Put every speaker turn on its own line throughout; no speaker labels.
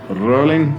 Rolling.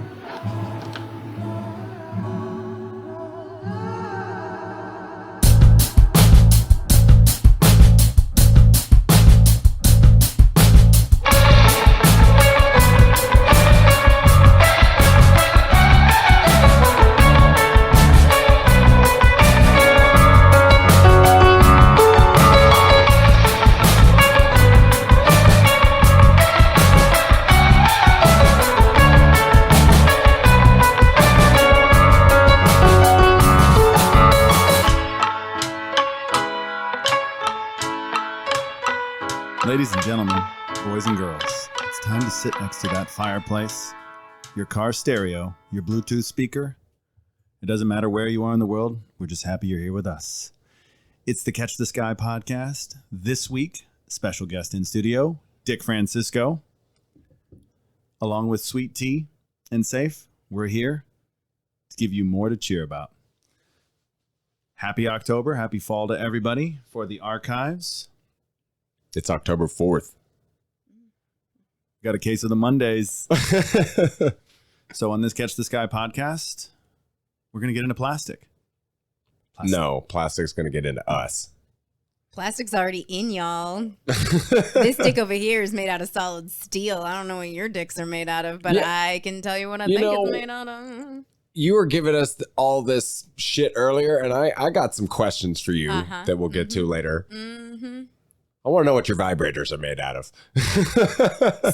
Ladies and gentlemen, boys and girls, it's time to sit next to that fireplace, your car stereo, your Bluetooth speaker. It doesn't matter where you are in the world. We're just happy you're here with us. It's the Catch the Sky podcast. This week, special guest in studio, Dick Francisco. Along with Sweet Tea and Saif, we're here to give you more to cheer about. Happy October, happy fall to everybody for the archives.
It's October 4th.
Got a case of the Mondays. So on this Catch the Sky podcast, we're going to get into plastic.
No, plastic's going to get into us.
Plastic's already in, y'all. This dick over here is made out of solid steel. I don't know what your dicks are made out of, but
Yeah.
I can tell you what I think it's made out of.
You were giving us all this shit earlier, and I got some questions for you that we'll get to later.
Mm-hmm.
I want to know what your vibrators are made out of.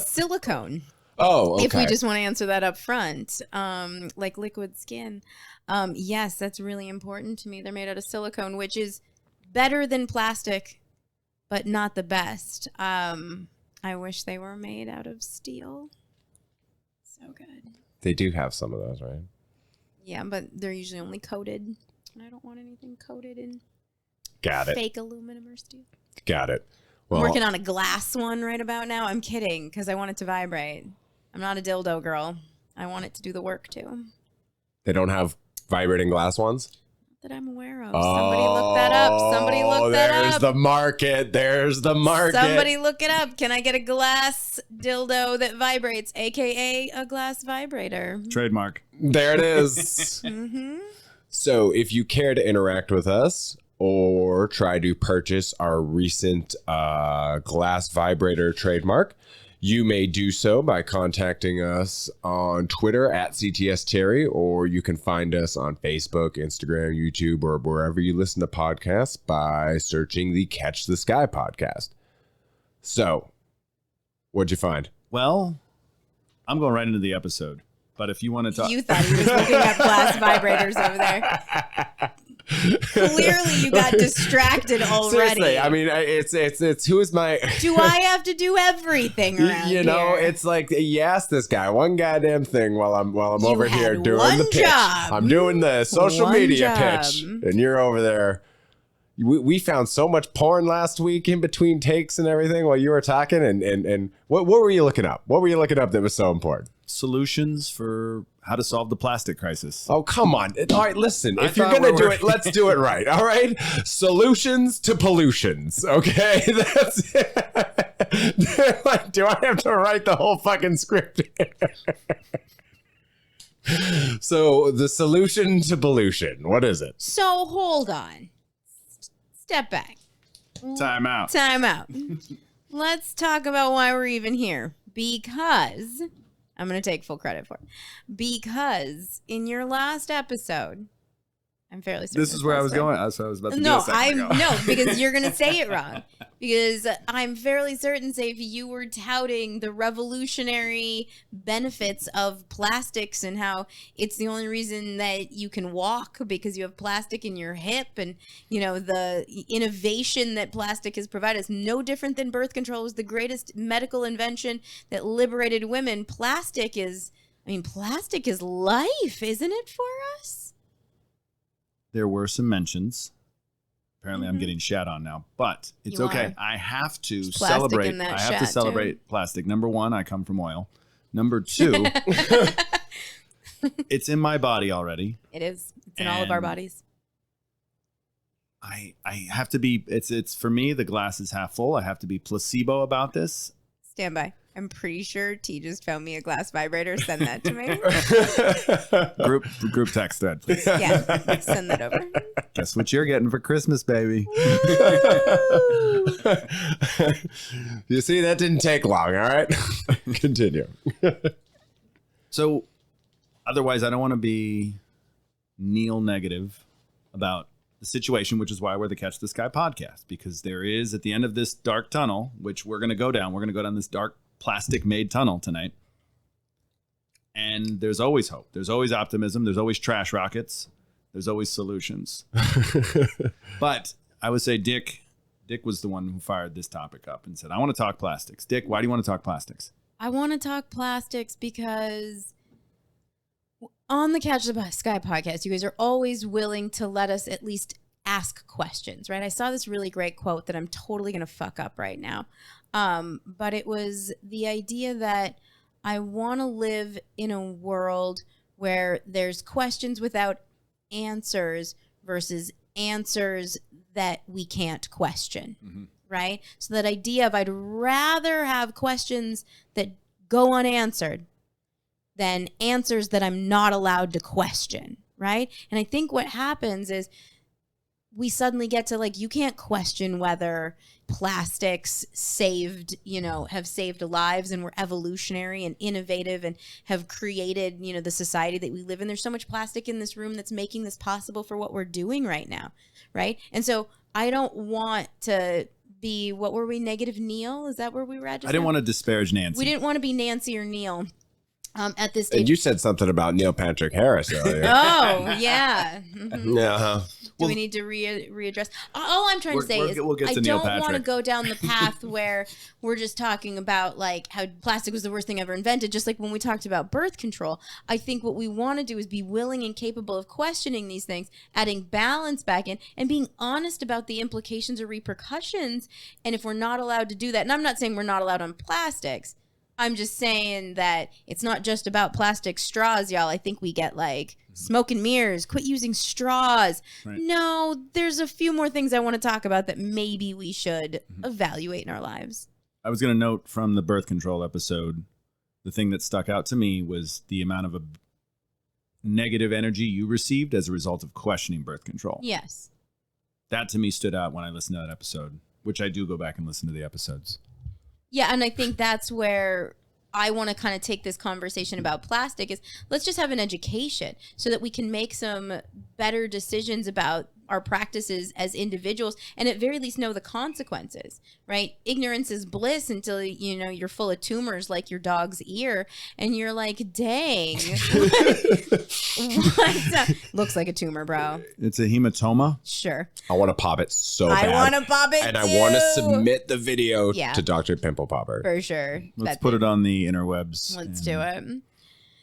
Silicone.
Oh, okay.
If we just want to answer that up front, like liquid skin. Yes, that's really important to me. They're made out of silicone, which is better than plastic, but not the best. I wish they were made out of steel. So good.
They do have some of those, right?
Yeah, but they're usually only coated. And I don't want anything coated in
Got it.
fake aluminum or steel.
Got it.
I'm
Well,
working on a glass one right about now. I'm kidding, because I want it to vibrate. I'm not a dildo girl. I want it to do the work too.
they don't have vibrating glass ones?
That I'm aware of. Somebody look that up. Somebody look that
There's
up.
the market. There's the market.
Somebody look it up. Can I get a glass dildo that vibrates, aka a glass vibrator?
Trademark.
There it is.
Mm-hmm.
So if you care to interact with us or try to purchase our recent glass vibrator trademark, you may do so by contacting us on Twitter at CTS Terry, or you can find us on Facebook, Instagram, YouTube, or wherever you listen to podcasts by searching the Catch the Sky podcast. So, what'd you find?
Well, I'm going right into the episode. But if you want to talk...
You thought he was looking at glass vibrators over there. Clearly, you got distracted already.
Seriously, I mean, it's who is my...
Do I have to do everything around
You know,
here?
it's like you ask this guy one goddamn thing while I'm
You
over
had
here doing
one
the pitch.
job.
I'm doing the social
One
media
job.
pitch, and you're over there. We found so much porn last week in between takes and everything while you were talking. And what were you looking up? What were you looking up that was so important?
Solutions for how to solve the plastic crisis.
Oh, come on. All right, listen.
I
If you're
thought
going to
we
do
were-
it, let's do it right. All right? Solutions to pollutions. Okay? That's it. Like, do I have to write the whole fucking script? So, the solution to pollution. What is it?
So hold on. Step back.
Time out.
Time out. Let's talk about why we're even here. Because I'm going to take full credit for it. Because in your last episode, I'm fairly certain.
This is where I was going. That's what I was about to do.
No,
a second ago.
no, because you're going to say it wrong. Because I'm fairly certain, Saif, you were touting the revolutionary benefits of plastics and how it's the only reason that you can walk because you have plastic in your hip, and you know the innovation that plastic has provided is no different than birth control. It was the greatest medical invention that liberated women. Plastic is life, isn't it, for us?
There were some mentions. Apparently, I'm getting shat on now, but it's
You
okay.
are.
I have to
Plastic
celebrate.
in that
I have to
shat,
celebrate plastic. Number one, I come from oil. Number two, it's in my body already.
It is. It's in all of our
And
bodies.
I have to be. It's for me. The glass is half full. I have to be placebo about this.
Stand by. I'm pretty sure T just found me a glass vibrator. Send that to me.
Group text thread, please.
Yeah, send that over.
Guess what you're getting for Christmas, baby?
You see, that didn't take long. All right, continue.
So, otherwise, I don't want to be Neil negative about the situation, which is why we're the Catch the Sky podcast, because there is, at the end of this dark tunnel, which we're going to go down, this dark plastic-made tunnel tonight. And there's always hope. There's always optimism. There's always trash rockets. There's always solutions. But I would say Dick was the one who fired this topic up and said, I want to talk plastics. Dick, why do you want to talk plastics?
I want to talk plastics because on the Catch the Sky podcast, you guys are always willing to let us at least ask questions, right? I saw this really great quote that I'm totally going to fuck up right now. But it was the idea that I want to live in a world where there's questions without answers versus answers that we can't question, right? So that idea of I'd rather have questions that go unanswered than answers that I'm not allowed to question, right? And I think what happens is we suddenly get to like, you can't question whether plastics have saved lives and were evolutionary and innovative and have created, the society that we live in. There's so much plastic in this room that's making this possible for what we're doing right now, right? And so I don't want to be, what were we, negative Neil? Is that where we were at?
I didn't want to disparage Nancy.
We didn't want to be Nancy or Neil. At this stage.
And you said something about Neil Patrick Harris earlier.
Oh, yeah.
Yeah.
Do we need to readdress? All I'm trying to say is
we'll
I don't want to go down the path where we're just talking about like how plastic was the worst thing ever invented, just like when we talked about birth control. I think what we want to do is be willing and capable of questioning these things, adding balance back in, and being honest about the implications or repercussions. And if we're not allowed to do that, and I'm not saying we're not allowed on plastics, I'm just saying that it's not just about plastic straws, y'all. I think we get like smoke and mirrors, quit using straws. Right. No, there's a few more things I want to talk about that maybe we should evaluate in our lives.
I was going to note from the birth control episode, the thing that stuck out to me was the amount of negative energy you received as a result of questioning birth control.
Yes.
That to me stood out when I listened to that episode, which I do go back and listen to the episodes.
Yeah, and I think that's where I want to kind of take this conversation about plastic is let's just have an education so that we can make some better decisions about our practices as individuals and at very least know the consequences, right? Ignorance is bliss until, you're full of tumors like your dog's ear and you're like, dang, what? Looks like a tumor, bro.
It's a hematoma.
Sure.
I want to pop it so bad.
I want to pop it
and
too.
I want to submit the video to Dr. Pimple Popper.
For sure.
Let's put it on the interwebs.
Let's do it.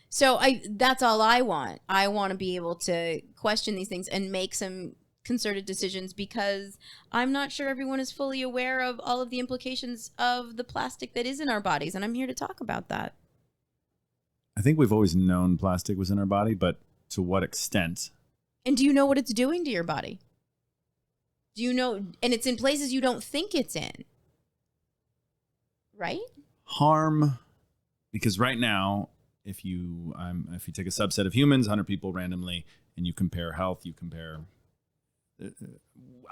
So that's all I want. I want to be able to question these things and make some concerted decisions because I'm not sure everyone is fully aware of all of the implications of the plastic that is in our bodies. And I'm here to talk about that.
I think we've always known plastic was in our body, but to what extent?
And do you know what it's doing to your body? Do you know? And it's in places you don't think it's in. Right?
Harm. Because right now, if you take a subset of humans, 100 people randomly, and you compare health,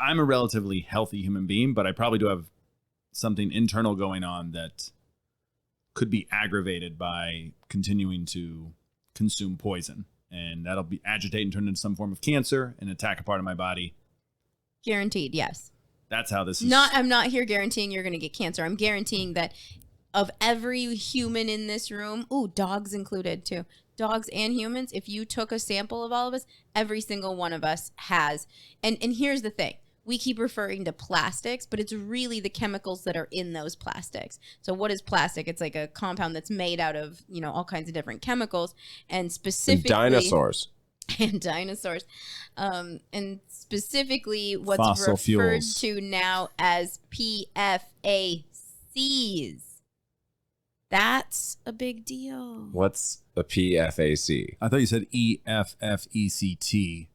I'm a relatively healthy human being, but I probably do have something internal going on that could be aggravated by continuing to consume poison. And that'll be agitate and turn into some form of cancer and attack a part of my body.
Guaranteed, yes.
That's how this is.
I'm not here guaranteeing you're going to get cancer. I'm guaranteeing that of every human in this room, dogs included too, dogs and humans, if you took a sample of all of us, every single one of us has. And here's the thing. We keep referring to plastics, but it's really the chemicals that are in those plastics. So what is plastic? It's like a compound that's made out of, all kinds of different chemicals and specifically...
dinosaurs.
And dinosaurs. And specifically what's
Fossil
referred
fuels.
to now as PFACs. That's a big deal.
What's a PFAC?
I thought you said EFFECT.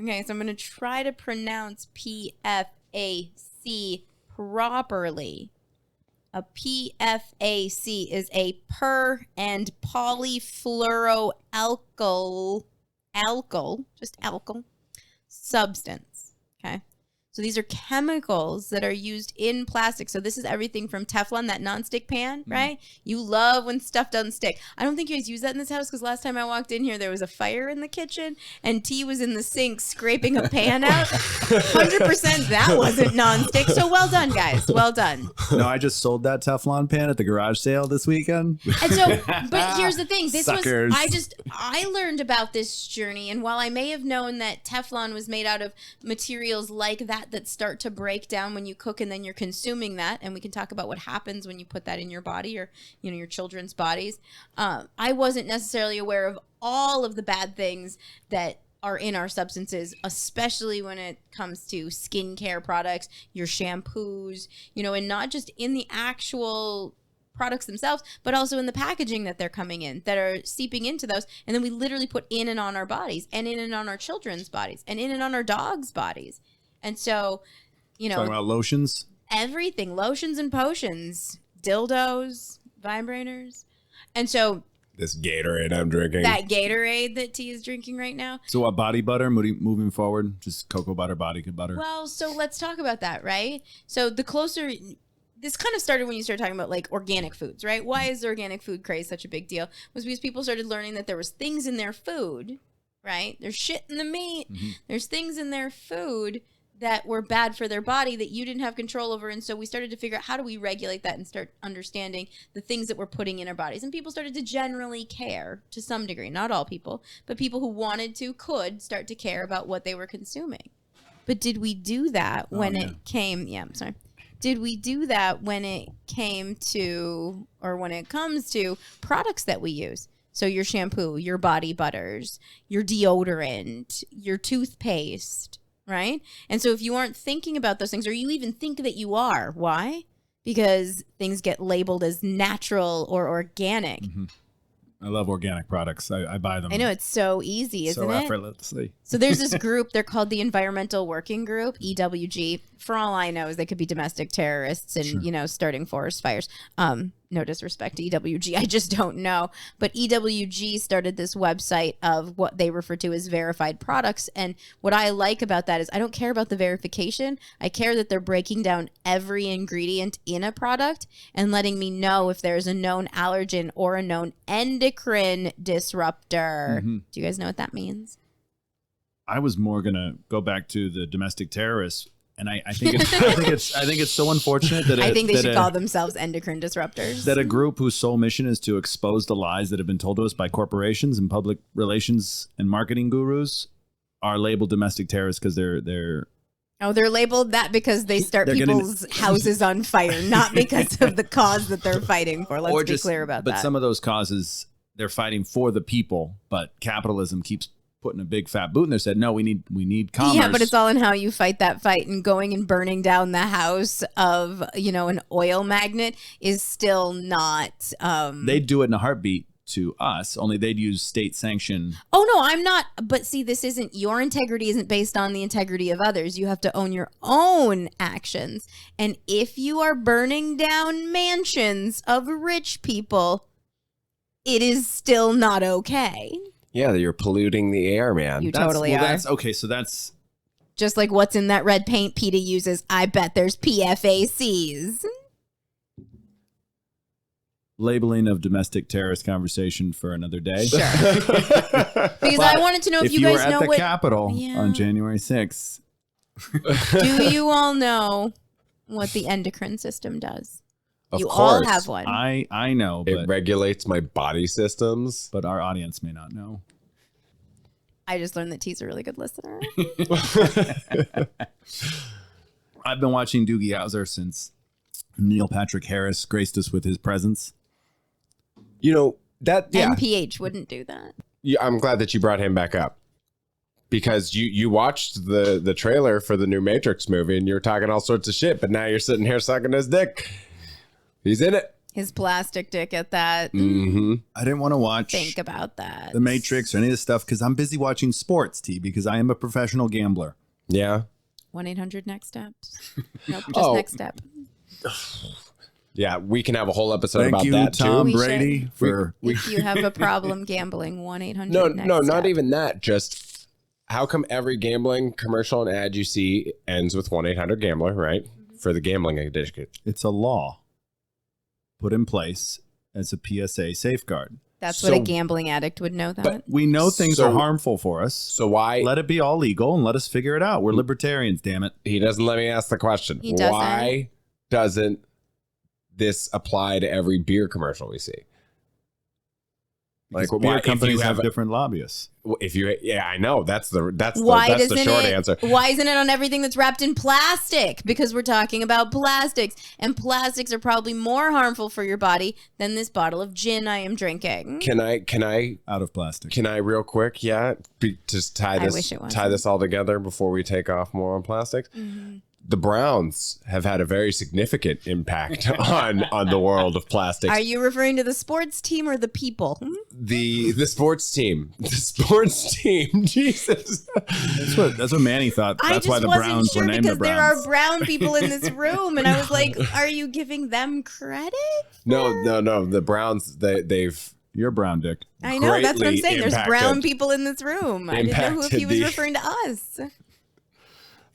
Okay, so I'm going to try to pronounce PFAC properly. A PFAC is a per and polyfluoroalkyl, just alkyl substance. Okay. So these are chemicals that are used in plastic. So this is everything from Teflon, that nonstick pan, right? You love when stuff doesn't stick. I don't think you guys use that in this house because last time I walked in here, there was a fire in the kitchen and T was in the sink scraping a pan out. 100% that wasn't nonstick. So well done, guys. Well done.
No, I just sold that Teflon pan at the garage sale this weekend.
And so, but here's the thing.
Suckers.
I learned about this journey. And while I may have known that Teflon was made out of materials like that start to break down when you cook and then you're consuming that, and we can talk about what happens when you put that in your body or your children's bodies, I wasn't necessarily aware of all of the bad things that are in our substances, especially when it comes to skincare products, your shampoos, and not just in the actual products themselves, but also in the packaging that they're coming in, that are seeping into those. And then we literally put in and on our bodies, and in and on our children's bodies, and in and on our dogs' bodies. And so,
Talking about lotions?
Everything, lotions and potions, dildos, vibrators. And so
this Gatorade I'm drinking.
That Gatorade that T is drinking right now.
So what, body butter moving forward? Just cocoa butter, body butter?
Well, so let's talk about that, right? So the closer... This kind of started when you started talking about like organic foods, right? Why is the organic food craze such a big deal? Was because people started learning that there was things in their food, right? There's shit in the meat. Mm-hmm. There's things in their food that were bad for their body that you didn't have control over. And so we started to figure out how do we regulate that and start understanding the things that we're putting in our bodies. And people started to generally care to some degree, not all people, but people who wanted to could start to care about what they were consuming. But did we do that when it came? Yeah, I'm sorry. Did we do that when it came to, or when it comes to products that we use? So your shampoo, your body butters, your deodorant, your toothpaste, right? And so if you aren't thinking about those things, or you even think that you are, why? Because things get labeled as natural or organic.
Mm-hmm. I love organic products. I buy them.
I know, it's so easy, isn't it?
So effortlessly.
So there's this group, they're called the Environmental Working Group, EWG. For all I know is they could be domestic terrorists and,
Sure.
Starting forest fires. No disrespect to EWG, I just don't know. But EWG started this website of what they refer to as verified products. And what I like about that is I don't care about the verification. I care that they're breaking down every ingredient in a product and letting me know if there's a known allergen or a known endocrine disruptor.
Mm-hmm.
Do you guys know what that means?
I was more gonna go back to the domestic terrorists, and I think it's so unfortunate that
I think they should call themselves endocrine disruptors.
That a group whose sole mission is to expose the lies that have been told to us by corporations and public relations and marketing gurus are labeled domestic terrorists because they're
labeled that because they start people's houses on fire, not because of the cause that they're fighting for. Let's be clear about that.
But some of those causes, they're fighting for the people, but capitalism keeps putting a big fat boot in their head. No, we need commerce.
Yeah, but it's all in how you fight that fight, and going and burning down the house of, an oil magnate is still not...
They'd do it in a heartbeat to us, only they'd use state sanction.
Oh, no, I'm not. But see, your integrity isn't based on the integrity of others. You have to own your own actions. And if you are burning down mansions of rich people, it is still not okay.
Yeah, you're polluting the air, man.
You totally are.
That's okay. So that's
just like what's in that red paint PETA uses. I bet there's PFACs.
Labeling of domestic terrorist conversation for another day.
Sure. Because I wanted to know if you guys know
what... If you were at the Capitol on January 6th.
Do you all know what the endocrine system does?
Of
you
course.
all have one.
I know.
It regulates my body systems.
But our audience may not know.
I just learned that T's a really good listener.
I've been watching Doogie Howser since Neil Patrick Harris graced us with his presence.
NPH wouldn't do that.
Yeah, I'm glad that you brought him back up. Because you watched the trailer for the new Matrix movie and you were talking all sorts of shit, but now you're sitting here sucking his dick. He's in it.
His plastic dick at that.
Mm-hmm.
I didn't want to watch
Think about that.
The Matrix or any of this stuff because I'm busy watching sports, T, because I am a professional gambler.
Yeah.
1-800 next steps. Nope, just next step.
Yeah, we can have a whole episode
Thank
about
you,
that
Tom
too.
We
Brady,
should.
for
If you have a problem gambling, 1-800.
No,
next
not
step.
even that. Just how come every gambling commercial and ad you see ends with 1-800-GAMBLER, right? For the gambling addiction.
it's a law put in place as a PSA safeguard.
That's
So-
what a gambling addict would know that.
But we know things
So-
are harmful for us.
So why
Let it be all legal and let us figure it out. We're libertarians, damn it.
he doesn't let me ask the question?
He doesn't.
Why doesn't this apply to every beer commercial we see? Like,
Because
why-
beer
if
companies
you
have
have-
different lobbyists.
If you, yeah, I know that's the
Why
that's the
doesn't
short
it?
answer.
Why isn't it on everything that's wrapped in plastic? Because we're talking about plastics, and plastics are probably more harmful for your body than this bottle of gin I am drinking.
Can I
Out of plastic.
real quick? Yeah, just tie
I
this
wish it wasn't.
tie this all together before we take off more on plastics.
Mm-hmm.
The Browns have had a very significant impact on the world of plastics.
Are you referring to the sports team or the people?
The sports team, Jesus.
That's what Manny thought.
I
That's
just
why the
wasn't
Browns
sure
were named
because
the
there
Browns.
are brown people in this room, and I was like, "Are you giving them credit?"
No. The Browns, they've
You're brown, Dick.
I know that's what I'm
greatly
saying. There's
impacted-
brown people in this room. I didn't know who if he was
impacted the-
referring to us.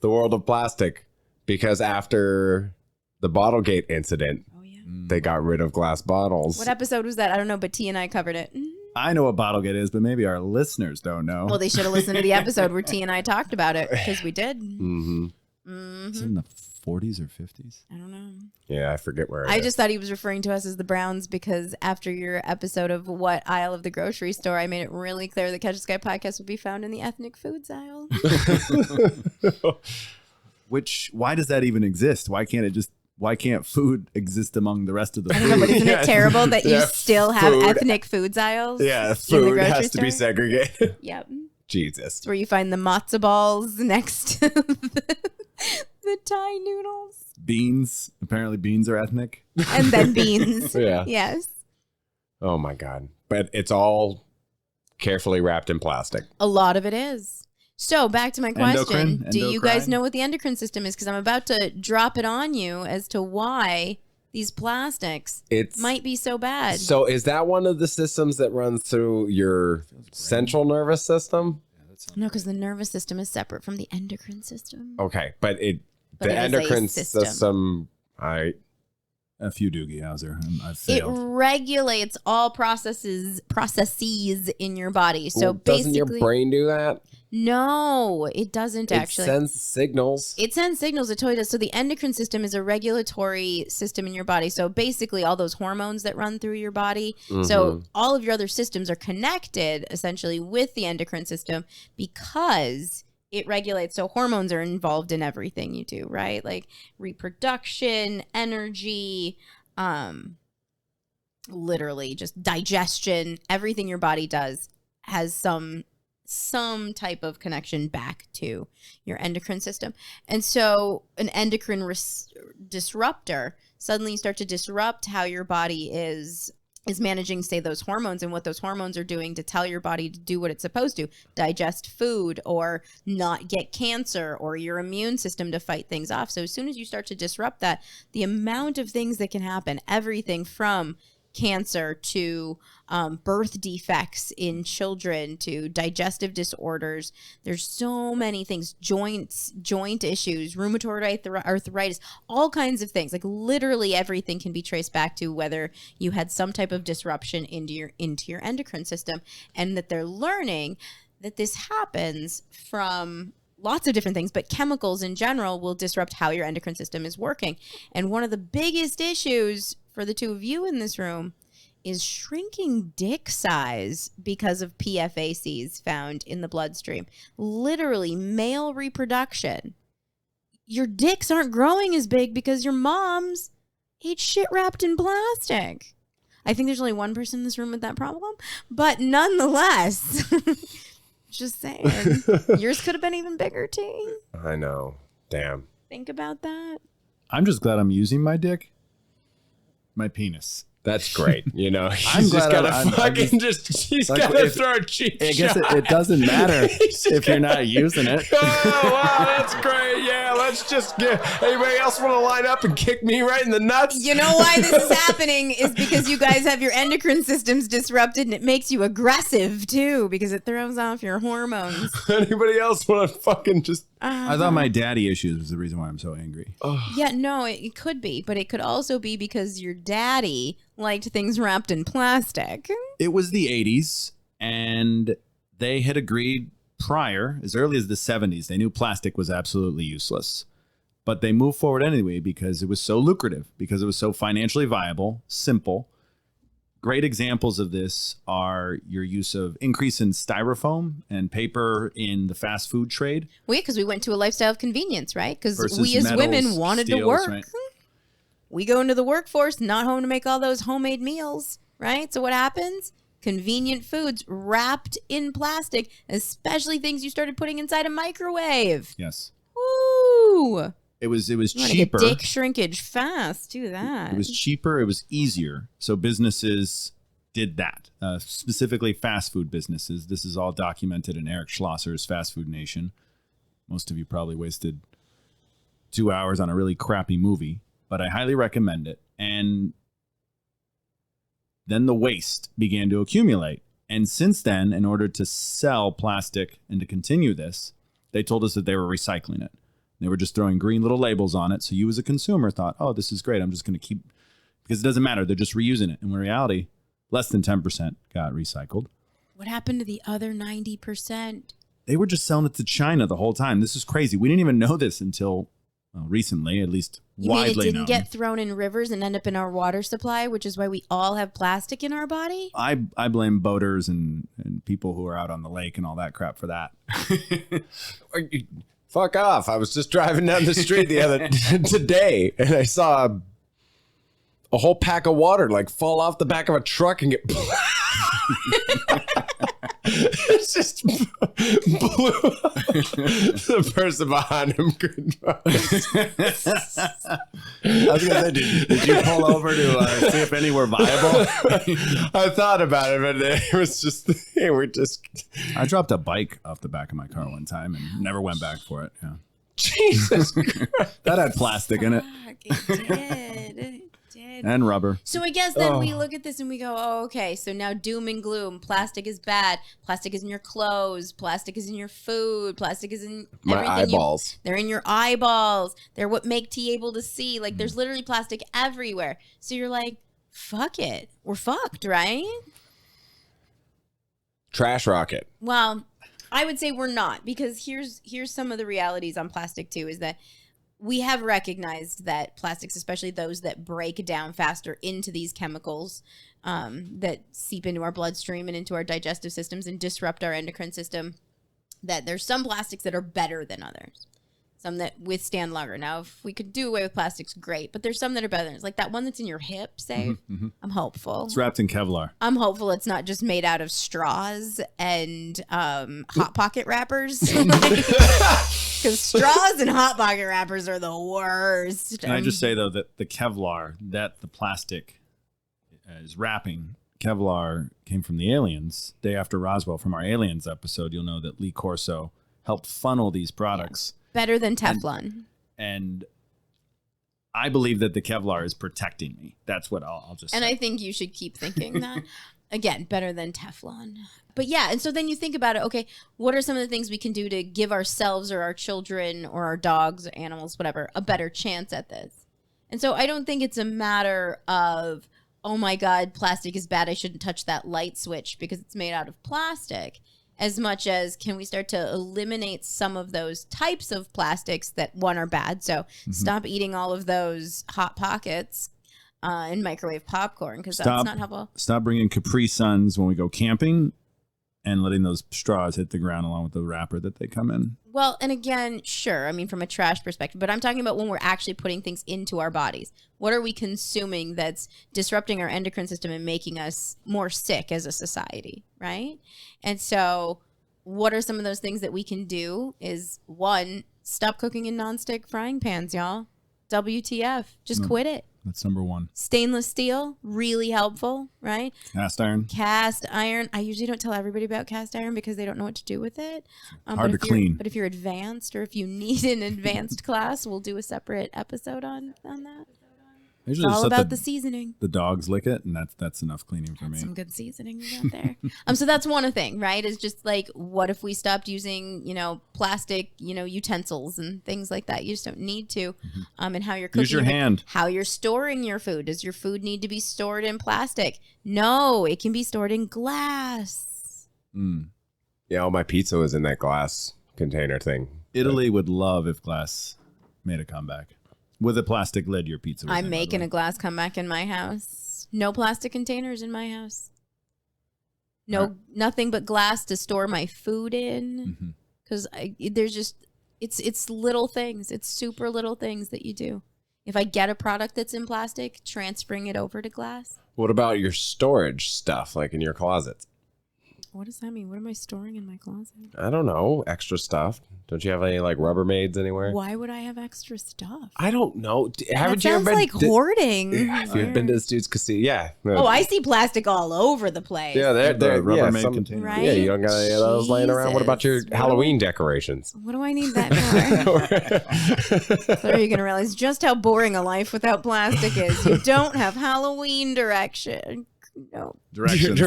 the world of plastic, because after the Bottlegate incident,
Oh yeah.
they got rid of glass bottles.
What episode was that? I don't know, but T and I covered it.
I know what Bottlegate is, but maybe our listeners don't know.
Well, they should have listened to the episode where T and I talked about it because we did.
Mm-hmm.
Is it in the 40s or 50s?
I don't know.
Yeah, I forget where.
I just thought he was referring to us as the Browns because after your episode of what aisle of the grocery store, I made it really clear that Catch the Sky podcast would be found in the ethnic foods aisle.
Why does that even exist? Why can't food exist among the rest of the
I don't know, but
food?
isn't it terrible that you
Yeah,
still have
food.
ethnic foods aisles?
Yeah,
in the
food
grocery
has to be
store?
segregated.
Yep.
Jesus.
It's where you find the matzo balls next to the Thai noodles.
Beans. Apparently beans are ethnic.
And then beans.
Yeah.
Yes.
Oh my God. But it's all carefully wrapped in plastic.
A lot of it is. So back to my question.
Endocrine?
Do you guys
Endocrine?
know what the endocrine system is? Because I'm about to drop it on you as to why these plastics
It's
might be so bad.
So is that one of the systems that runs through your central nervous system?
No, because the nervous system is separate from the endocrine system.
Okay, but
But
the
it is a
endocrine
system.
system,
F you, Doogie Howser. I
It
failed.
regulates all processes in your body. So
well, doesn't
basically,
your brain do that?
no, it doesn't actually.
It sends signals.
It sends signals. It totally does. So the endocrine system is a regulatory system in your body. So basically, all those hormones that run through your body. So all of your other systems are connected essentially with the endocrine system because it regulates. So hormones are involved in everything you do, right? Like reproduction, energy, literally just digestion. Everything your body does has some type of connection back to your endocrine system. And so an endocrine disruptor, suddenly you start to disrupt how your body is managing, say, those hormones and what those hormones are doing to tell your body to do what it's supposed to, digest food or not get cancer or your immune system to fight things off. So as soon as you start to disrupt that, the amount of things that can happen, everything from cancer to birth defects in children to digestive disorders. There's so many things, joint issues, rheumatoid arthritis, all kinds of things. Like literally everything can be traced back to whether you had some type of disruption into your endocrine system, and that they're learning that this happens from lots of different things, but chemicals in general will disrupt how your endocrine system is working. And one of the biggest issues for the two of you in this room is shrinking dick size because of PFACs found in the bloodstream. Literally, male reproduction. Your dicks aren't growing as big because your moms ate shit wrapped in plastic. I think there's only one person in this room with that problem, but nonetheless, just saying, yours could have been even bigger, T.
I know. Damn.
Think about that.
I'm just glad I'm using my dick. My penis.
That's great. You know,
I'm
he's just
glad
gotta
I'm
fucking he's
like,
gotta
if-
throw a cheap
I guess
shot.
it doesn't matter
He's just
if you're not using it.
Oh, wow, that's great. Yeah, let's just get anybody else want to line up and kick me right in the nuts?
You know why this is happening is because you guys have your endocrine systems disrupted, and it makes you aggressive too because it throws off your hormones.
Anybody else want to fucking just
I thought my daddy issues was the reason why I'm so angry.
Yeah, no, it could be, but it could also be because your daddy liked things wrapped in plastic.
It was the 80s, and they had agreed prior, as early as the 70s, they knew plastic was absolutely useless. But they moved forward anyway because it was so lucrative, because it was so financially viable, simple. Great examples of this are your use of increase in styrofoam and paper in the fast food trade.
Well, yeah, because we went to a lifestyle of convenience, right? Because
Versus
we as
metals,
women wanted to
steels,
work.
right?
We go into the workforce, not home to make all those homemade meals, right? So what happens? Convenient foods wrapped in plastic, especially things you started putting inside a microwave.
Yes.
Woo!
It was
You want to get
cheaper.
dick shrinkage fast. Do that.
It was cheaper. It was easier. So businesses did that. Specifically fast food businesses. This is all documented in Eric Schlosser's Fast Food Nation. Most of you probably wasted 2 hours on a really crappy movie, but I highly recommend it. And then the waste began to accumulate. And since then, in order to sell plastic and to continue this, they told us that they were recycling it. They were just throwing green little labels on it. So you as a consumer thought, oh, this is great. I'm just going to keep, because it doesn't matter. They're just reusing it. And in reality, less than 10% got recycled.
What happened to the other 90%?
They were just selling it to China the whole time. This is crazy. We didn't even know this until recently, at least
You mean it
widely
didn't
known.
get thrown in rivers and end up in our water supply, which is why we all have plastic in our body?
I blame boaters and people who are out on the lake and all that crap for that.
fuck off. I was just driving down the street the other today and I saw a whole pack of water like fall off the back of a truck and get it's just blew up. The person behind him couldn't.
I was going to say, did you pull over to see if any were viable?
I thought about it, but it was just,
I dropped a bike off the back of my car one time and never went back for it. Yeah.
Jesus Christ.
That had plastic in it
Fuck, it did. It did.
and rubber.
So I guess then we look at this and we go, oh, okay, so now doom and gloom. Plastic is bad. Plastic is in your clothes. Plastic is in your food. Plastic is in
My
everything.
eyeballs.
They're in your eyeballs. They're what make tea able to see. Like there's literally plastic everywhere. So you're like, fuck it. We're fucked, right?
Trash rocket.
Well, I would say we're not, because here's some of the realities on plastic too, is that we have recognized that plastics, especially those that break down faster into these chemicals that seep into our bloodstream and into our digestive systems and disrupt our endocrine system, that there's some plastics that are better than others. Some that withstand longer. Now, if we could do away with plastics, great. But there's some that are better than others. Like that one that's in your hip, Saif. I'm hopeful.
It's wrapped in Kevlar.
I'm hopeful it's not just made out of straws and Hot Pocket wrappers. Because straws and Hot Pocket wrappers are the worst.
Can I just say, though, that the Kevlar, that the plastic is wrapping, Kevlar came from the aliens. Day after Roswell, from our aliens episode, you'll know that Lee Corso helped funnel these products.
Better than Teflon.
And I believe that the Kevlar is protecting me. That's what I'll just
And
say.
I think you should keep thinking that. Again, better than Teflon. But yeah, and so then you think about it, okay, what are some of the things we can do to give ourselves or our children or our dogs or animals, whatever, a better chance at this? And so I don't think it's a matter of, oh my God, plastic is bad, I shouldn't touch that light switch because it's made out of plastic, as much as can we start to eliminate some of those types of plastics that, one, are bad. So stop eating all of those Hot Pockets and microwave popcorn, because that's not helpful.
Stop bringing Capri Suns when we go camping and letting those straws hit the ground along with the wrapper that they come in.
Well, and again, sure, I mean, from a trash perspective, but I'm talking about when we're actually putting things into our bodies. What are we consuming that's disrupting our endocrine system and making us more sick as a society, right? And so what are some of those things that we can do is, one, stop cooking in nonstick frying pans, y'all. WTF. Just quit it.
That's number one.
Stainless steel, really helpful, right?
Cast iron.
Cast iron. I usually don't tell everybody about cast iron because they don't know what to do with it.
Hard to clean.
But if you're advanced or if you need an advanced class, we'll do a separate episode on that. It's all about the seasoning.
The dogs lick it, and that's enough cleaning for me.
Some good seasoning you got there. So that's one thing, right? Is just like, what if we stopped using, plastic, utensils and things like that? You just don't need to. And how you're cooking.
Use your hand.
How you're storing your food. Does your food need to be stored in plastic? No, it can be stored in glass.
Yeah, all my pizza was in that glass container thing.
Italy would love if glass made a comeback. With a plastic lid, your pizza.
I'm making a glass comeback in my house. No plastic containers in my house. No, nothing but glass to store my food in. Because there's just, it's little things. It's super little things that you do. If I get a product that's in plastic, transferring it over to glass.
What about your storage stuff, like in your closet?
What does that mean? What am I storing in my closet?
I don't know. Extra stuff. Don't you have any like Rubbermaids anywhere?
Why would I have extra stuff?
I don't know.
Haven't you ever been like hoarding?
If you've been to this dude's casino, yeah.
Oh, I see plastic all over the place.
Yeah, they're
Rubbermaid containers.
Right?
Yeah, you don't got any of those laying around. What about your Halloween decorations?
What do I need that for? So are you going to realize just how boring a life without plastic is? You don't have Halloween direction. No.
Directions.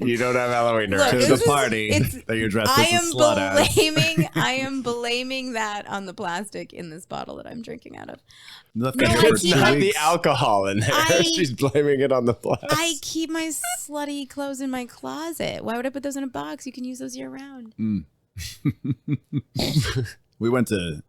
You don't have Halloween directions.
To the party that you're dressed as a slut at.
I am blaming that on the plastic in this bottle that I'm drinking out of.
It's not the alcohol in there. She's blaming it on the plastic.
I keep my slutty clothes in my closet. Why would I put those in a box? You can use those year round.
We went to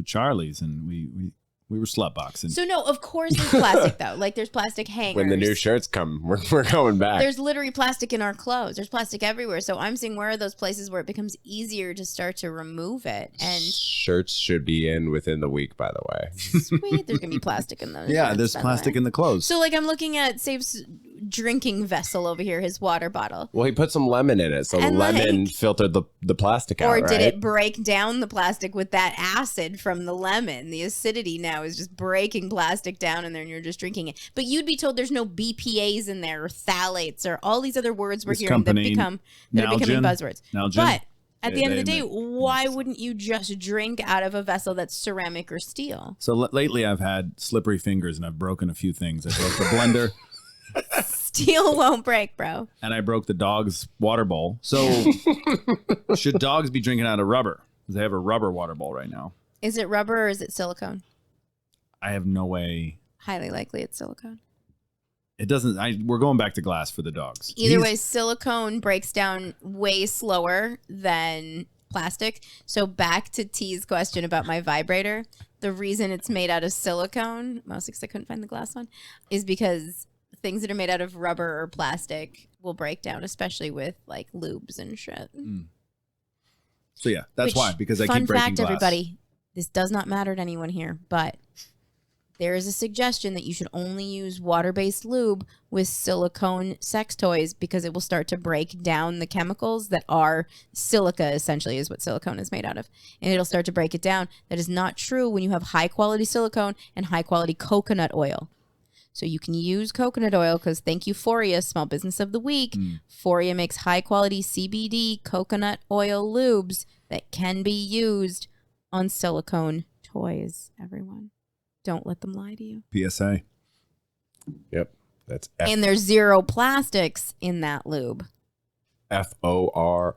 Charlie's and we were slut boxing.
So no, of course there's plastic though. Like there's plastic hangers.
When the new shirts come, we're going back.
There's literally plastic in our clothes. There's plastic everywhere. So I'm saying, where are those places where it becomes easier to start to remove it? And
shirts should be in within the week, by the way.
Sweet, there's gonna be plastic in those.
Yeah, there's plastic in the clothes.
So like I'm looking at Saif's drinking vessel over here, his water bottle.
Well, he put some lemon in it, so the lemon filtered the plastic out.
Or did it break down the plastic with that acid from the lemon? The acidity now is just breaking plastic down in there, and you're just drinking it. But you'd be told there's no BPAs in there, or phthalates, or all these other words we're hearing that are becoming buzzwords. But at the end of the day, why wouldn't you just drink out of a vessel that's ceramic or steel?
So lately, I've had slippery fingers, and I've broken a few things. I broke the blender.
Steel won't break, bro.
And I broke the dog's water bowl. So should dogs be drinking out of rubber? Because they have a rubber water bowl right now.
Is it rubber or is it silicone?
I have no way.
Highly likely it's silicone.
It doesn't. We're going back to glass for the dogs.
Either way, silicone breaks down way slower than plastic. So back to T's question about my vibrator. The reason it's made out of silicone, mostly because I couldn't find the glass one, is because things that are made out of rubber or plastic will break down, especially with like lubes and shit.
So yeah, that's why, because I keep breaking glass. Fun fact,
everybody, this does not matter to anyone here, but there is a suggestion that you should only use water-based lube with silicone sex toys because it will start to break down the chemicals that are silica, essentially, is what silicone is made out of. And it'll start to break it down. That is not true when you have high-quality silicone and high-quality coconut oil. So you can use coconut oil because thank you, Foria, Small Business of the Week. Foria makes high-quality CBD coconut oil lubes that can be used on silicone toys, everyone. Don't let them lie to you.
PSA.
Yep. That's
and there's zero plastics in that lube.
FORIA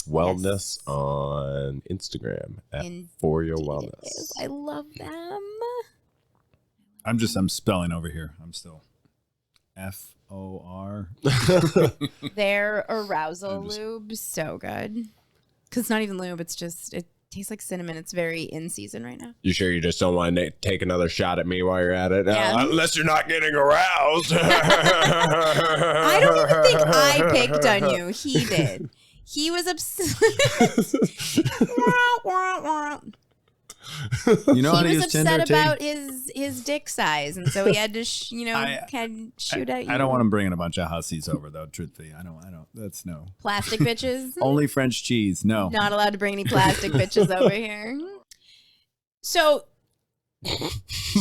Wellness on Instagram at Foria Wellness.
I love them.
I'm spelling over here. I'm still FOR.
Their arousal lube, so good. Because it's not even lube, it's just, it tastes like cinnamon. It's very in season right now.
You sure you just don't want to take another shot at me while you're at it?
Yeah.
Unless you're not getting aroused.
I don't even think I picked on you. He did. He was upset.
You know how to
he was
use Tinder,
upset about his dick size, and so he had to, shoot at you.
I don't want him bringing a bunch of hussies over, though. Truthfully, I don't. That's no
Plastic bitches.
Only French cheese. No,
not allowed to bring any plastic bitches over here. So,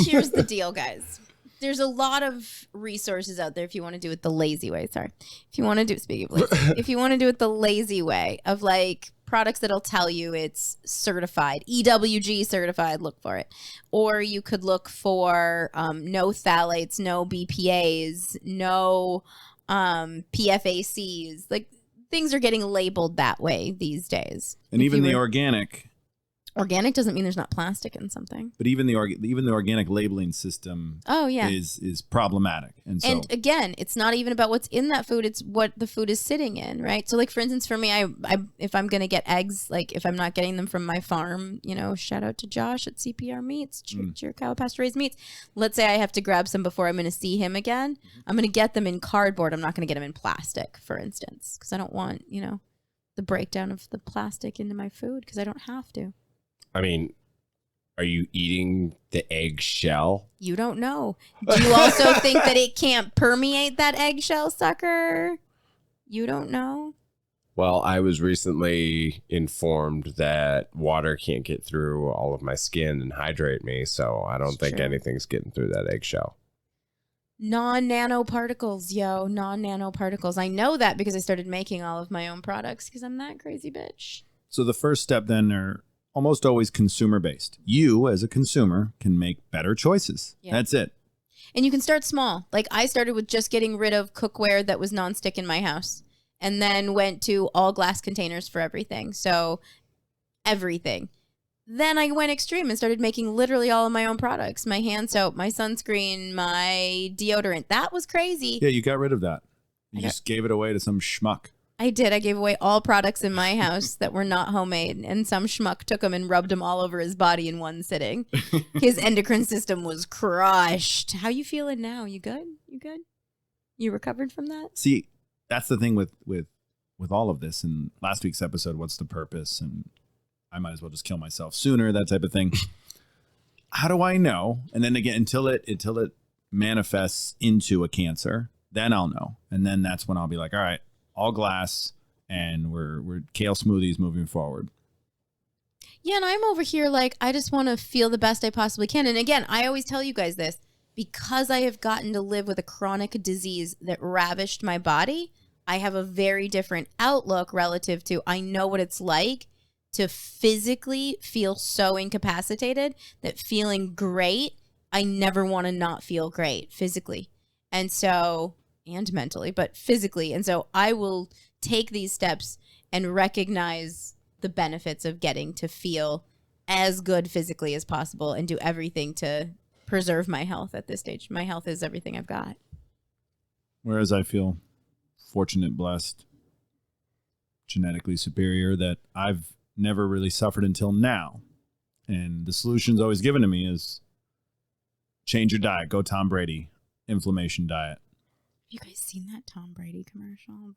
Here's the deal, guys. There's a lot of resources out there if you want to do it the lazy way. Sorry. If you want to do, speaking of lazy, if you want to do it the lazy way of like products that'll tell you it's certified, EWG certified, look for it. Or you could look for no phthalates, no BPAs, no PFACs. Like things are getting labeled that way these days.
And even the organic
doesn't mean there's not plastic in something.
But even the organic labeling system is problematic. And
again, it's not even about what's in that food, it's what the food is sitting in, right? So like for instance, for me, I if I'm going to get eggs, like if I'm not getting them from my farm, you know, shout out to Josh at CPR Meats, Cheer Cow Pasture Raised Meats. Let's say I have to grab some before I'm going to see him again. I'm going to get them in cardboard. I'm not going to get them in plastic, for instance, because I don't want, you know, the breakdown of the plastic into my food because I don't have to.
I mean, are you eating the eggshell?
You don't know. Do you also think that it can't permeate that eggshell, sucker? You don't know.
Well, I was recently informed that water can't get through all of my skin and hydrate me, so I don't think anything's getting through that eggshell.
Non-nanoparticles, yo. Non-nanoparticles. I know that because I started making all of my own products because I'm that crazy bitch.
So the first step then are almost always consumer based. You as a consumer can make better choices. Yeah. That's it.
And you can start small. Like I started with just getting rid of cookware that was nonstick in my house and then went to all glass containers for everything. So everything. Then I went extreme and started making literally all of my own products. My hand soap, my sunscreen, my deodorant. That was crazy.
Yeah, you got rid of that. You just gave it away to some schmuck.
I did. I gave away all products in my house that were not homemade, and some schmuck took them and rubbed them all over his body in one sitting. His endocrine system was crushed. How you feeling now? You good? You good? You recovered from that?
See, that's the thing with all of this. In last week's episode, what's the purpose? And I might as well just kill myself sooner, that type of thing. How do I know? And then again, until it manifests into a cancer, then I'll know. And then that's when I'll be like, all right, all glass, and we're kale smoothies moving forward.
Yeah, and I'm over here like, I just want to feel the best I possibly can. And again, I always tell you guys this, because I have gotten to live with a chronic disease that ravished my body, I have a very different outlook relative to, I know what it's like to physically feel so incapacitated that feeling great, I never want to not feel great physically. And so... and mentally, but physically. And so I will take these steps and recognize the benefits of getting to feel as good physically as possible and do everything to preserve my health at this stage. My health is everything I've got.
Whereas I feel fortunate, blessed, genetically superior that I've never really suffered until now. And the solution's always given to me is change your diet, go Tom Brady, inflammation diet.
Have you guys seen that Tom Brady commercial?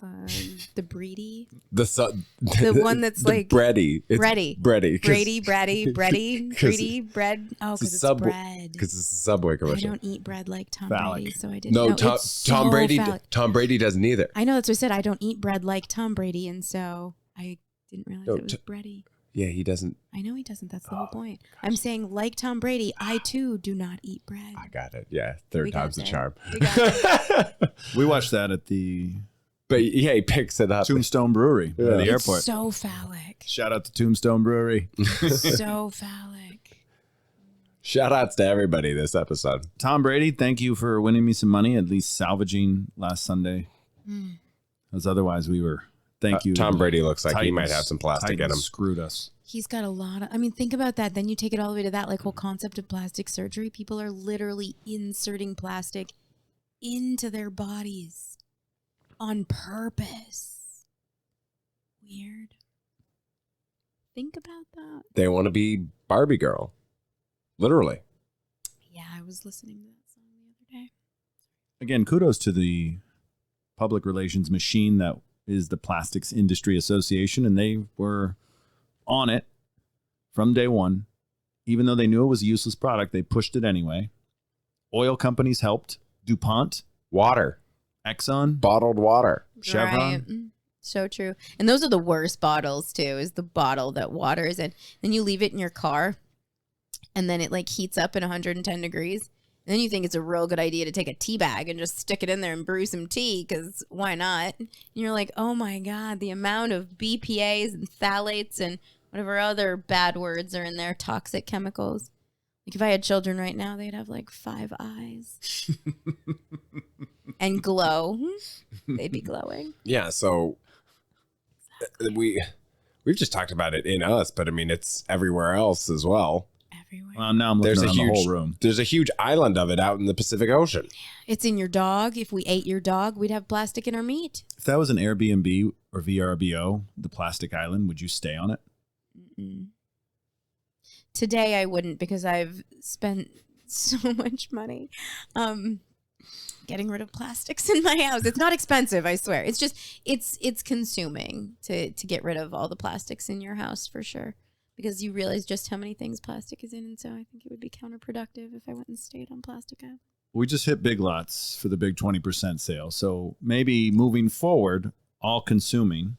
The Breedy?
The
one that's like...
Bready. It's
Brady.
Brady.
Brady, Greedy, bread. Oh, because it's bread.
Because it's a Subway commercial.
I don't eat bread like Tom
Phallic.
Brady, so I didn't know.
Tom Brady.
Phallic.
Tom Brady doesn't either.
I know, that's what I said. I don't eat bread like Tom Brady, and so I didn't realize it was bready.
Yeah, he doesn't.
I know he doesn't. That's the whole point. I'm saying, like Tom Brady, I too do not eat bread.
I got it. Yeah, third time's the charm.
We got it.
We watched that at the...
But yeah, he picks it up.
Tombstone Brewery at the airport.
It's so phallic.
Shout out to Tombstone Brewery.
So phallic.
Shout outs to everybody this episode.
Tom Brady, thank you for winning me some money, at least salvaging last Sunday. Because otherwise we were... Thank you.
Tom Brady looks like he might have some plastic in him.
Screwed us.
He's got a lot of... I mean, think about that. Then you take it all the way to that like whole concept of plastic surgery. People are literally inserting plastic into their bodies on purpose. Weird. Think about that.
They want to be Barbie girl. Literally.
Yeah, I was listening to that song the other day.
Again, kudos to the public relations machine that is the Plastics Industry Association, and they were on it from day one. Even though they knew it was a useless product, they pushed it anyway. Oil companies helped. DuPont.
Water.
Exxon.
Bottled water.
Chevron.
Right. So true. And those are the worst bottles, too, is the bottle that water is in. Then you leave it in your car, and then it like heats up at 110 degrees. And then you think it's a real good idea to take a tea bag and just stick it in there and brew some tea, because why not? And you're like, oh my God, the amount of BPAs and phthalates and whatever other bad words are in there, toxic chemicals. Like if I had children right now, they'd have like 5 eyes and glow. They'd be glowing.
Yeah, so we've just talked about it in us, but I mean, it's everywhere else as well.
Everywhere.
Well, now I'm looking around the whole room.
There's a huge island of it out in the Pacific Ocean.
It's in your dog. If we ate your dog, we'd have plastic in our meat.
If that was an Airbnb or VRBO, the plastic island, would you stay on it?
Mm-mm. Today I wouldn't, because I've spent so much money getting rid of plastics in my house. It's not expensive, I swear. It's just it's consuming to get rid of all the plastics in your house, for sure. Because you realize just how many things plastic is in, and so I think it would be counterproductive if I went and stayed on plastic island.
We just hit Big Lots for the big 20% sale. So maybe moving forward, all consuming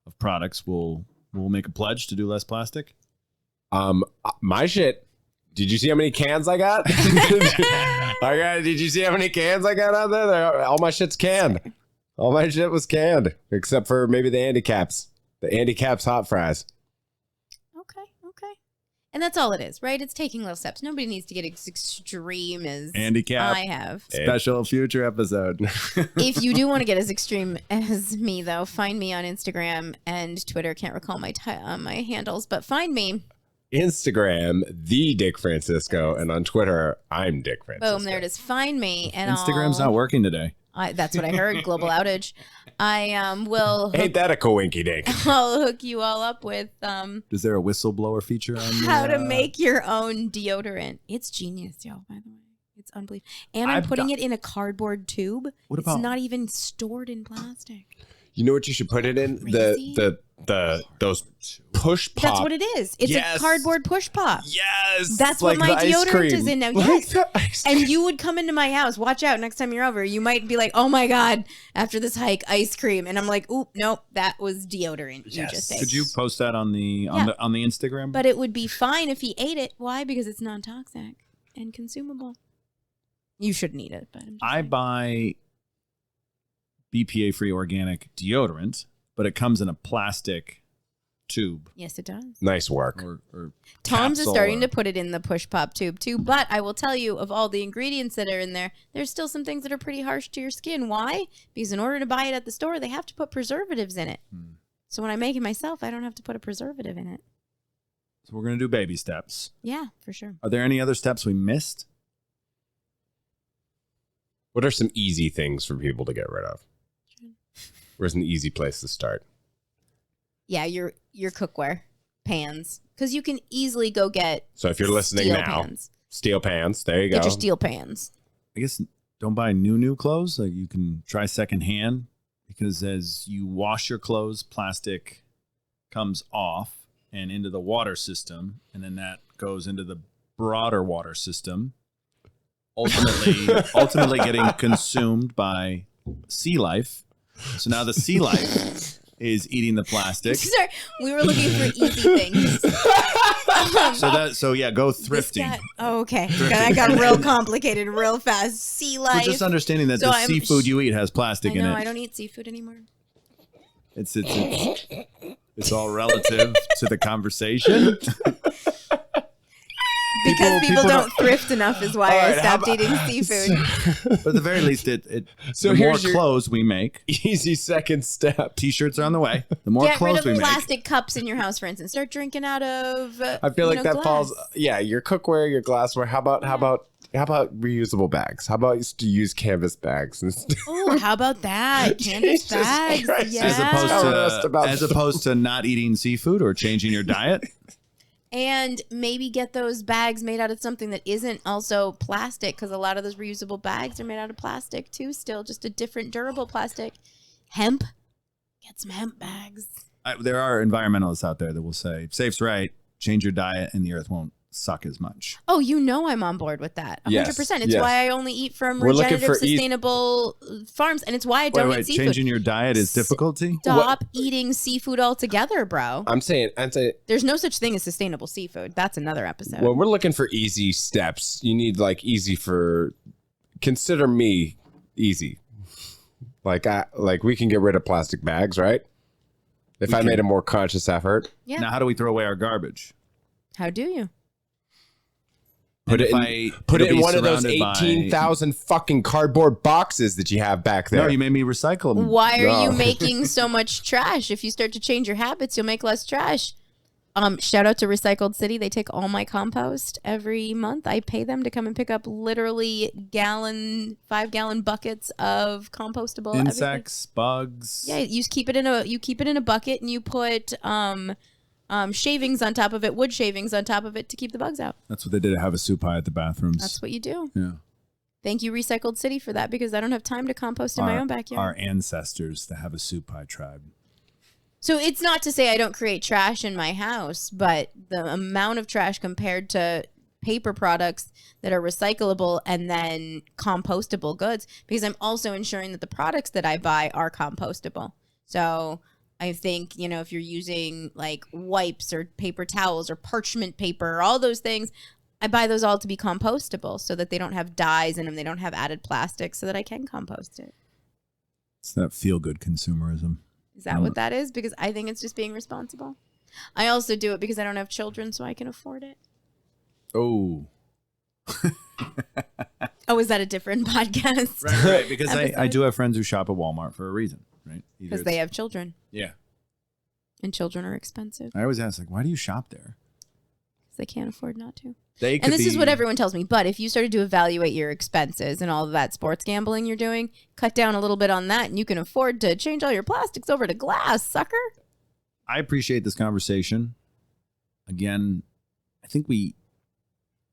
of products will make a pledge to do less plastic.
My shit. Did you see how many cans I got? Did you see how many cans I got out there? All my shit's canned. All my shit was canned, except for maybe the Andy Caps. The Andy Caps hot fries.
Okay. And that's all it is, right? It's taking little steps. Nobody needs to get as extreme as
Handicap.
I have.
Special future episode.
If you do want to get as extreme as me, though, find me on Instagram and Twitter. Can't recall my handles, but find me.
Instagram, the Dick Francisco, and on Twitter, I'm Dick Francisco.
Boom, there it is. Find me, and
Instagram's not working today.
That's what I heard. Global outage. I will.
Ain't that a coinky dink?
I'll hook you all up with
Is there a whistleblower feature on
how to make your own deodorant. It's genius, y'all. By the way, it's unbelievable. And I'm putting it in a cardboard tube.
What about?
It's not even stored in plastic.
You know what you should put it in?
Crazy.
Those push pop.
That's what it is. It's a cardboard push pop.
Yes.
That's what my deodorant is in now. Yes.
Like
and you would come into my house. Watch out. Next time you're over, you might be like, oh my God, after this hike, ice cream. And I'm like, oop, nope, that was deodorant. You just ate.
Could you post that on the Instagram?
But it would be fine if he ate it. Why? Because it's non-toxic and consumable. You shouldn't eat it. But
I buy BPA-free organic deodorant, but it comes in a plastic tube.
Yes, it does.
Nice work.
Or
Tom's is starting to put it in the push pop tube too, but I will tell you, of all the ingredients that are in there, there's still some things that are pretty harsh to your skin. Why? Because in order to buy it at the store, they have to put preservatives in it. So when I make it myself, I don't have to put a preservative in it.
So we're going to do baby steps.
Yeah, for sure.
Are there any other steps we missed?
What are some easy things for people to get rid of? Where's an easy place to start?
Yeah, your cookware, pans, because you can easily go get.
So if you're listening now, steel pans. There you go.
Get your steel pans.
I guess don't buy new clothes. Like you can try secondhand, because as you wash your clothes, plastic comes off and into the water system, and then that goes into the broader water system, ultimately getting consumed by sea life. So now the sea life is eating the plastic.
Sorry, we were looking for easy things.
So go thrifting.
Okay. That got real complicated real fast. Sea life.
We're just understanding that the seafood you eat has plastic in it.
I don't eat seafood anymore.
It's all relative to the conversation.
Because people don't thrift enough is why I stopped eating seafood.
But at the very least,
So
the more clothes we make.
Easy second step.
T-shirts are on the way. The more clothes we make.
Get rid of plastic cups in your house, for instance. Start drinking out of
I feel like that
glass.
falls. Yeah, your cookware, your glassware. How about reusable bags? How about to use canvas bags instead?
Oh, how about that? Canvas bags.
Christ.
Yeah.
As opposed to not eating seafood or changing your diet.
And maybe get those bags made out of something that isn't also plastic, because a lot of those reusable bags are made out of plastic too, still just a different durable plastic. Hemp. Get some hemp bags.
There are environmentalists out there that will say, Saif's right, change your diet and the earth won't suck as much.
Oh, you know I'm on board with that. 100%.
Yes,
It's
yes.
why I only eat from
We're looking
regenerative,
for
sustainable farms. And it's why I don't eat seafood.
Changing your diet is difficulty?
Stop eating seafood altogether, bro.
I'm saying
There's no such thing as sustainable seafood. That's another episode.
when we're looking for easy steps, you need like easy for. Consider me easy. Like we can get rid of plastic bags, right? If I made a more conscious effort.
Yeah.
Now, how do we throw away our garbage?
How do you?
Put it in one of those
surrounded by-
18,000 fucking cardboard boxes that you have back there.
No, you made me recycle them.
Why are you
No.
making so much trash? If you start to change your habits, you'll make less trash. Shout out to Recycled City. They take all my compost every month. I pay them to come and pick up literally 5-gallon buckets of compostable
Insects, bugs.
everything. Yeah, you keep it in a bucket and you put shavings on top of it, wood shavings on top of it to keep the bugs out.
That's what they did at Have a Soup Pie at the bathrooms.
That's what you do.
Yeah.
Thank you, Recycled City, for that because I don't have time to compost in my own backyard.
Our ancestors, the Have a Soup Pie tribe.
So it's not to say I don't create trash in my house, but the amount of trash compared to paper products that are recyclable and then compostable goods, because I'm also ensuring that the products that I buy are compostable. So I think, if you're using like wipes or paper towels or parchment paper or all those things, I buy those all to be compostable so that they don't have dyes in them. They don't have added plastic so that I can compost it.
It's that feel-good consumerism.
Is that what that is? Because I think it's just being responsible. I also do it because I don't have children, so I can afford it.
Oh.
Oh, is that a different podcast?
Right. Because I do have friends who shop at Walmart for a reason, right?
Because they have children.
Yeah.
And children are expensive.
I always ask, like, why do you shop there?
Because they can't afford not to.
And
this is what everyone tells me. But if you started to evaluate your expenses and all of that sports gambling you're doing, cut down a little bit on that, and you can afford to change all your plastics over to glass, sucker.
I appreciate this conversation. Again, I think we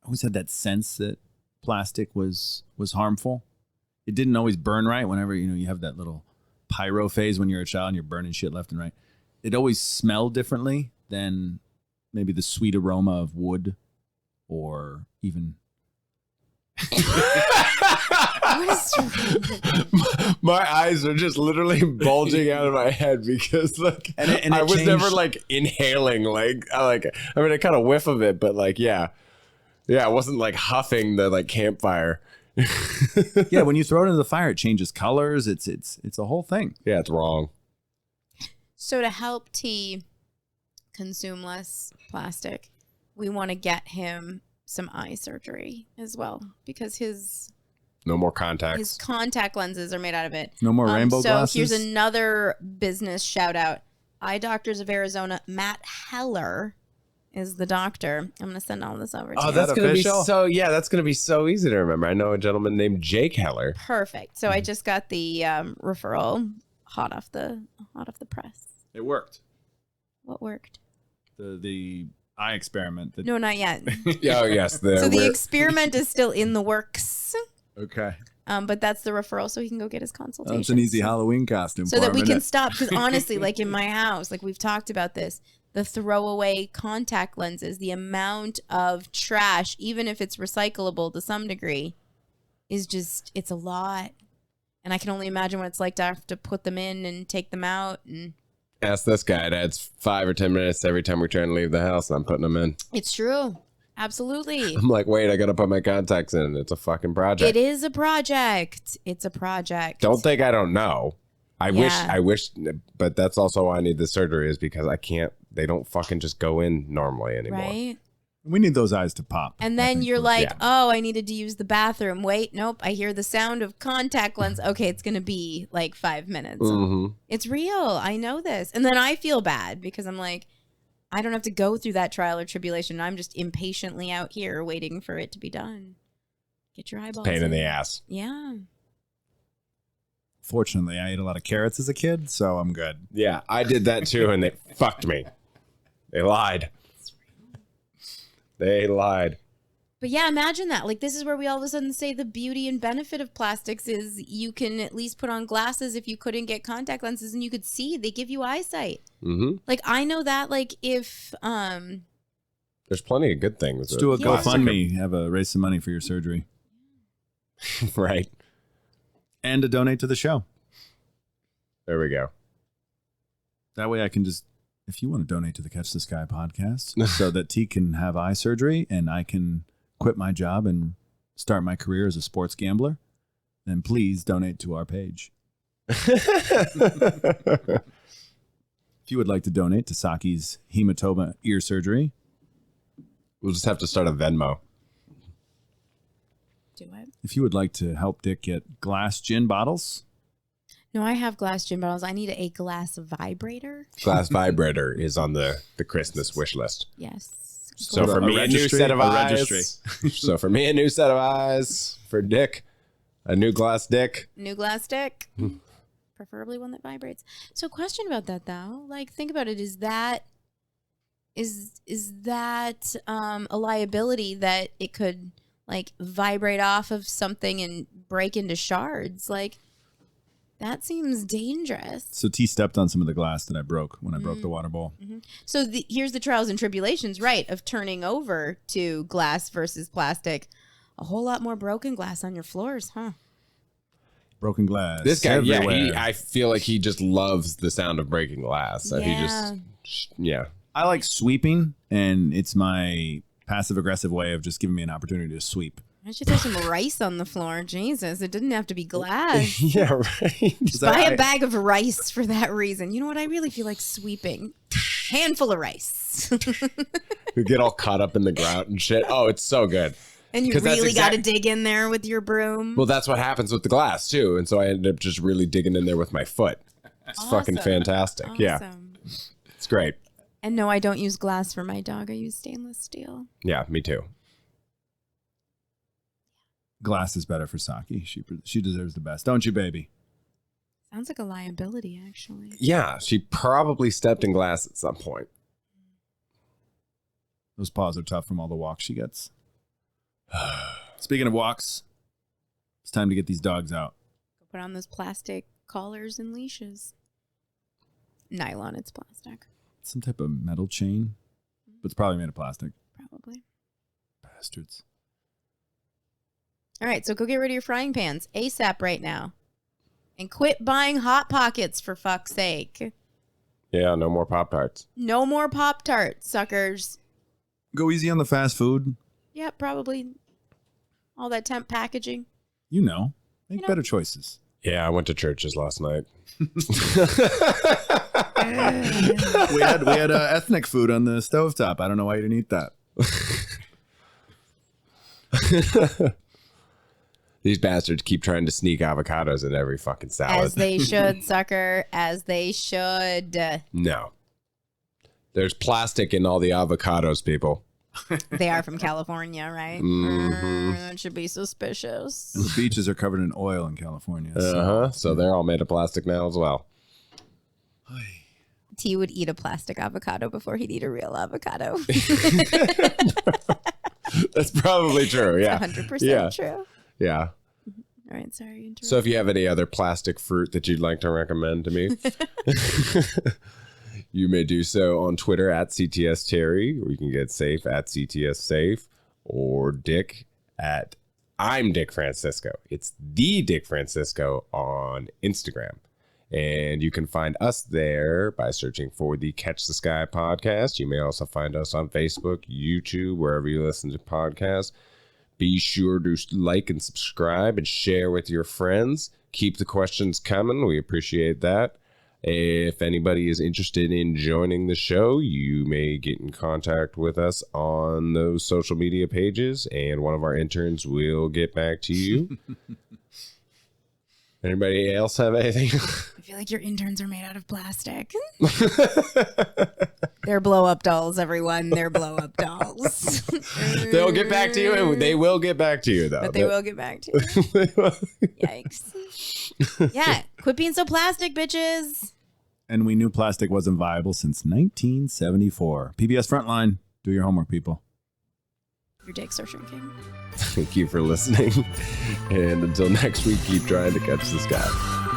always had that sense that plastic was harmful. It didn't always burn right whenever, you have that little pyro phase when you're a child and you're burning shit left and right. It always smelled differently than maybe the sweet aroma of wood or even...
My eyes are just literally bulging out of my head because I was never like inhaling I kind of whiff of it, but I wasn't like huffing the campfire.
Yeah, when you throw it into the fire, it changes colors. It's a whole thing.
Yeah, it's wrong.
So to help T consume less plastic, we want to get him some eye surgery as well because his
No more contacts.
His contact lenses are made out of it.
No more rainbow glasses?
So here's another business shout out. Eye Doctors of Arizona, Matt Heller is the doctor. I'm going to send all this over to you.
That's going to be that's going to be so easy to remember. I know a gentleman named Jake Heller.
Perfect. So I just got the referral hot off the press.
It worked.
What worked?
The eye experiment.
No, not yet.
Oh, yes.
So the experiment is still in the works.
Okay.
But that's the referral, so he can go get his consultation.
That's an easy Halloween costume.
So that we can stop. Because honestly, like in my house, like we've talked about this, the throwaway contact lenses, the amount of trash, even if it's recyclable to some degree, is just, it's a lot. And I can only imagine what it's like to have to put them in and take them out. And
ask this guy. It adds 5 or 10 minutes every time we're trying to leave the house and I'm putting them in.
it's true. Absolutely.
I'm like, wait, I got to put my contacts in. It's a fucking project.
It is a project. It's a project.
Don't think I don't know. I
Yeah.
wish, but that's also why I need the surgery is because I can't, they don't fucking just go in normally anymore.
Right?
We need those eyes to pop.
And then you're like, oh, I needed to use the bathroom. Wait, nope. I hear the sound of contact lens. Okay, it's going to be like 5 minutes.
Mm-hmm.
It's real. I know this. And then I feel bad because I'm like, I don't have to go through that trial or tribulation. I'm just impatiently out here waiting for it to be done. Get your eyeballs
Pain in the ass.
Yeah.
Fortunately, I ate a lot of carrots as a kid, so I'm good.
Yeah, I did that too, and they fucked me. They lied. They lied.
But yeah, imagine that. Like, this is where we all of a sudden say the beauty and benefit of plastics is you can at least put on glasses if you couldn't get contact lenses and you could see. They give you eyesight.
Mm-hmm.
Like, I know that, like, if
There's plenty of good things.
Let's do a
Yeah.
GoFundMe. Have a raise some money for your surgery.
Right.
And to donate to the show.
There we go.
That way I can just, if you want to donate to the Catch the Sky podcast so that T can have eye surgery and I can quit my job and start my career as a sports gambler, then please donate to our page. If you would like to donate to Saki's hematoma ear surgery,
We'll just have to start a Venmo.
Do it.
if you would like to help Dick get glass gin bottles,
No, I have glass gin bottles. I need a glass vibrator.
Glass vibrator is on the Christmas wish list.
Yes.
So
Go
for
to a
me, a new
registry,
set of
a
eyes.
registry.
So for me, a new set of eyes. For Dick, a new glass dick.
New glass stick. Preferably one that vibrates. So question about that though. Like think about it. Is that a liability that it could like vibrate off of something and break into shards? Like that seems dangerous.
So T stepped on some of the glass that I broke when I broke the water bowl.
So here's the trials and tribulations, right, of turning over to glass versus plastic. A whole lot more broken glass on your floors, huh?
Broken glass.
This guy,
everywhere.
I feel like he just loves the sound of breaking glass. So he
Yeah.
just, yeah.
I like sweeping, and it's my passive aggressive way of just giving me an opportunity to sweep.
Why don't you throw some rice on the floor? Jesus, it didn't have to be glass.
Yeah, right.
Just
Buy a bag of rice for that reason. You know what? I really feel like sweeping. Handful of rice.
You get all caught up in the grout and shit. Oh, it's so good.
And you
'Cause that's
really got to
exact-
dig in there with your broom.
Well, that's what happens with the glass too. And so I ended up just really digging in there with my foot. It's fucking
Awesome.
fantastic. Yeah,
Awesome.
it's great.
And no, I don't use glass for my dog. I use stainless steel.
Yeah, me too.
Glass is better for Saki. She deserves the best, don't you, baby?
Sounds like a liability, actually.
Yeah, she probably stepped in glass at some point.
Those paws are tough from all the walks she gets. Speaking of walks, it's time to get these dogs out.
Put on those plastic collars and leashes. Nylon, it's plastic.
Some type of metal chain, but it's probably made of plastic.
Probably.
Bastards.
All right, so go get rid of your frying pans ASAP right now. And quit buying Hot Pockets, for fuck's sake.
Yeah, no more Pop-Tarts.
No more Pop-Tarts, suckers.
Go easy on the fast food.
Yeah, probably. All that temp packaging.
You know, make
You know.
better choices.
Yeah, I went to churches last night.
We had ethnic food on the stovetop. I don't know why you didn't eat that.
These bastards keep trying to sneak avocados in every fucking salad.
As they should, sucker. As they should.
No. There's plastic in all the avocados, people.
They are from California, right? That should be suspicious.
And the beaches are covered in oil in California. So.
Uh-huh. So they're all made of plastic now as well.
T would eat a plastic avocado before he'd eat a real avocado.
That's probably true. Yeah.
100%
Yeah.
true.
Yeah.
All right, sorry.
So if you have any other plastic fruit that you'd like to recommend to me, you may do so on Twitter at CTS Terry, or you can get Saif at CTS Saif, or Dick at I'm Dick Francisco. It's the Dick Francisco on Instagram. And you can find us there by searching for the Catch the Sky podcast. You may also find us on Facebook, YouTube, wherever you listen to podcasts. Be sure to like and subscribe and share with your friends. Keep the questions coming. We appreciate that. If anybody is interested in joining the show, you may get in contact with us on those social media pages, and one of our interns will get back to you. Anybody else have anything?
I feel like your interns are made out of plastic. They're blow-up dolls, everyone. They're blow-up dolls.
They'll get back to you, and they will get back to you, though.
But they will get back to you. Yikes. Yeah, quit being so plastic, bitches.
And we knew plastic wasn't viable since 1974. PBS Frontline. Do your homework, people.
Your dicks are shrinking.
Thank you for listening. And until next week, keep trying to catch the sky.